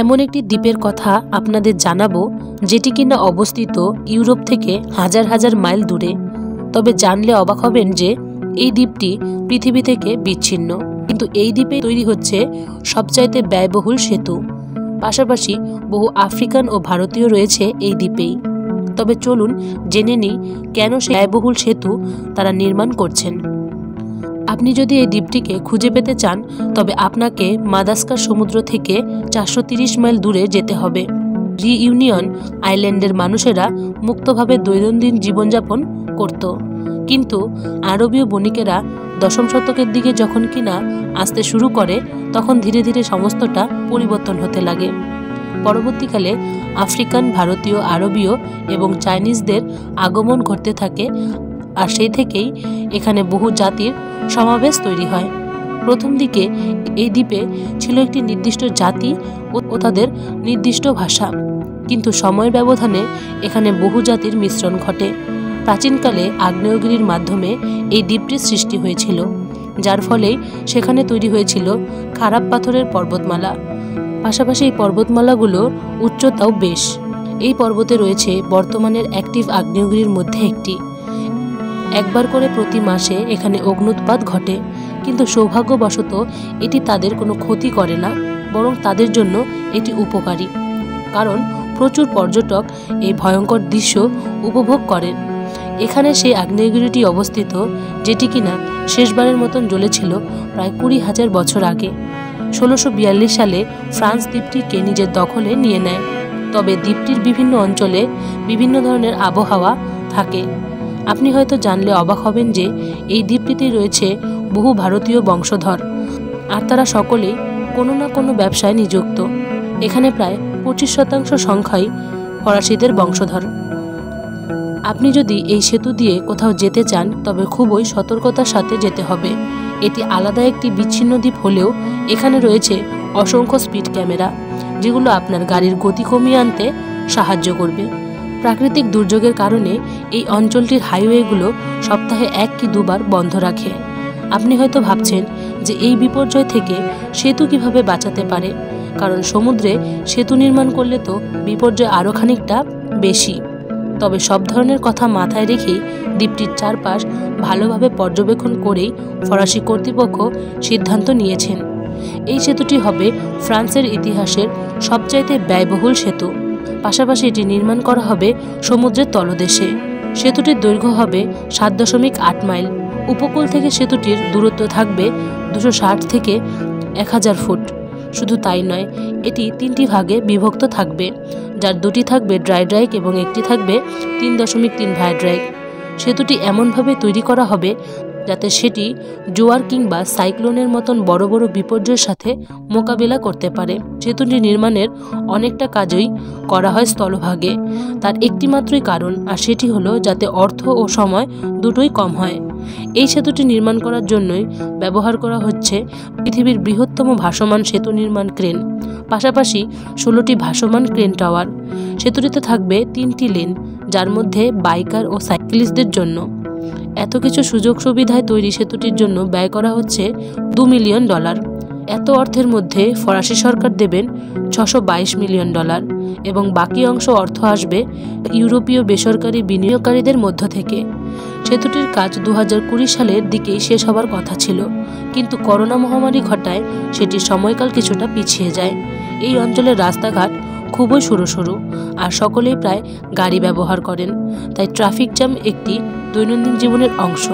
এমন একটি দ্বীপের কথা আপনাদের জানাবো যেটি কিনা অবস্থিত ইউরোপ থেকে হাজার হাজার মাইল দূরে। তবে জানলে অবাক হবেন যে এই দ্বীপটি পৃথিবী থেকে বিচ্ছিন্ন, কিন্তু এই দ্বীপে তৈরি হচ্ছে সবচাইতে ব্যয়বহুল সেতু। পাশাপাশি বহু আফ্রিকান ও ভারতীয় রয়েছে এই দ্বীপেই। তবে চলুন জেনে নিই কেন সেই ব্যয়বহুল সেতু তারা নির্মাণ করছেন। আপনি যদি এই দ্বীপটিকে খুঁজে পেতে চান তবে আপনাকে মাদাগাস্কার সমুদ্র থেকে 430 মাইল দূরে যেতে হবে। রিইউনিয়ন আইল্যান্ডের মানুষেরা মুক্তভাবে দৈনন্দিন জীবনযাপন করত, কিন্তু আরবীয় বণিকেরা দশম শতকের দিকে যখন কিনা আসতে শুরু করে তখন ধীরে ধীরে সমস্তটা পরিবর্তন হতে লাগে। পরবর্তীকালে আফ্রিকান, ভারতীয়, আরবীয় এবং চাইনিজদের আগমন ঘটতে থাকে, আর সেই থেকেই এখানে বহু জাতির সমাবেশ তৈরি হয়। প্রথম দিকে এই দ্বীপে ছিল একটি নির্দিষ্ট জাতি ও তাদের নির্দিষ্ট ভাষা, কিন্তু সময়ের ব্যবধানে এখানে বহু জাতির মিশ্রণ ঘটে। প্রাচীনকালে আগ্নেয়গিরির মাধ্যমে এই দ্বীপটির সৃষ্টি হয়েছিল, যার ফলেই সেখানে তৈরি হয়েছিল খারাপ পাথরের পর্বতমালা। পাশাপাশি এই পর্বতমালাগুলোর উচ্চতাও বেশ। এই পর্বতে রয়েছে বর্তমানের অ্যাক্টিভ আগ্নেয়গিরির মধ্যে একটি। একবার করে প্রতি মাসে এখানে অগ্ন্যুৎপাত ঘটে, কিন্তু সৌভাগ্যবশত এটি তাদের কোনো ক্ষতি করে না, বরং তাদের জন্য এটি উপকারী, কারণ প্রচুর পর্যটক এই ভয়ঙ্কর দৃশ্য উপভোগ করেন। এখানে সেই আগ্নেয়গিরিটি অবস্থিত যেটি কিনা শেষবারের মতন জ্বলেছিল প্রায় 20,000 বছর আগে। 1642 সালে ফ্রান্স দ্বীপটিকে নিজের দখলে নিয়ে নেয়। তবে দ্বীপটির বিভিন্ন অঞ্চলে বিভিন্ন ধরনের আবহাওয়া থাকে। আপনি হয়তো জানলে অবাক হবেন যে এই দ্বীপটিতে রয়েছে বহু ভারতীয় বংশধর, আর তারা সকলেই কোনো না কোনো ব্যবসায় নিযুক্ত। এখানে প্রায় 25% সংখ্যাই ফরাসিদের বংশধর। আপনি যদি এই সেতু দিয়ে কোথাও যেতে চান তবে খুবই সতর্কতার সাথে যেতে হবে। এটি আলাদা একটি বিচ্ছিন্ন দ্বীপ হলেও এখানে রয়েছে অসংখ্য স্পিড ক্যামেরা, যেগুলো আপনার গাড়ির গতি কমিয়ে আনতে সাহায্য করবে। প্রাকৃতিক দুর্যোগের কারণে এই অঞ্চলটির হাইওয়েগুলো সপ্তাহে 1 কি 2 বার বন্ধ রাখে। আপনি হয়তো ভাবছেন যে এই বিপর্যয় থেকে সেতু কিভাবে বাঁচাতে পারে, কারণ সমুদ্রে সেতু নির্মাণ করলে তো বিপর্যয় আরও খানিকটা বেশি। তবে সব ধরনের কথা মাথায় রেখেই দ্বীপটির চারপাশ ভালোভাবে পর্যবেক্ষণ করেই ফরাসি কর্তৃপক্ষ সিদ্ধান্ত নিয়েছেন। এই সেতুটি হবে ফ্রান্সের ইতিহাসের সবচাইতে ব্যয়বহুল সেতু। পাশাপাশি এটি নির্মাণ করা হবে সমুদ্রের তলদেশে। সেতুটির দৈর্ঘ্য হবে 7.8 মাইল। উপকূল থেকে সেতুটির দূরত্ব থাকবে 260 থেকে 1000 ফুট। শুধু তাই নয়, এটি 3টি ভাগে বিভক্ত থাকবে, যার 2টি থাকবে ড্রাই ড্রাইগ এবং একটি থাকবে 3.3 ভায়া ড্রাইগ। সেতুটি এমনভাবে তৈরি করা হবে যাতে সেটি জোয়ার কিংবা সাইক্লোনের মতন বড় বড় বিপর্যয়ের সাথে মোকাবিলা করতে পারে। সেতুটি নির্মাণের অনেকটা কাজই করা হয় স্থলভাগে। তার একটি মাত্রই কারণ, আর সেটি হলো যাতে অর্থ ও সময় দুটোই কম হয়। এই সেতুটি নির্মাণ করার জন্যই ব্যবহার করা হচ্ছে পৃথিবীর বৃহত্তম ভাসমান সেতু নির্মাণ ক্রেন, পাশাপাশি 16টি ভাসমান ক্রেন টাওয়ার। সেতুটিতে থাকবে 3টি লেন, যার মধ্যে বাইকার ও সাইক্লিস্টদের জন্য। এত কিছু সুযোগ সুবিধায় তৈরি সেতুটির জন্য ব্যয় করা হচ্ছে $2 মিলিয়ন। এত অর্থের মধ্যে ফরাসি সরকার দেবেন $622 মিলিয়ন এবং বাকি অংশ অর্থ আসবে ইউরোপীয় বেসরকারি বিনিয়োগকারীদের মধ্য থেকে। সেতুটির কাজ 2020 সালের দিকেই শেষ হবার কথা ছিল, কিন্তু করোনা মহামারী ঘটায় সেটির সময়কাল কিছুটা পিছিয়ে যায়। এই অঞ্চলের রাস্তাঘাট খুবই সরু সরু, আর সকলেই প্রায় গাড়ি ব্যবহার করেন, তাই ট্রাফিক জ্যাম একটি দৈনন্দিন জীবনের অংশ।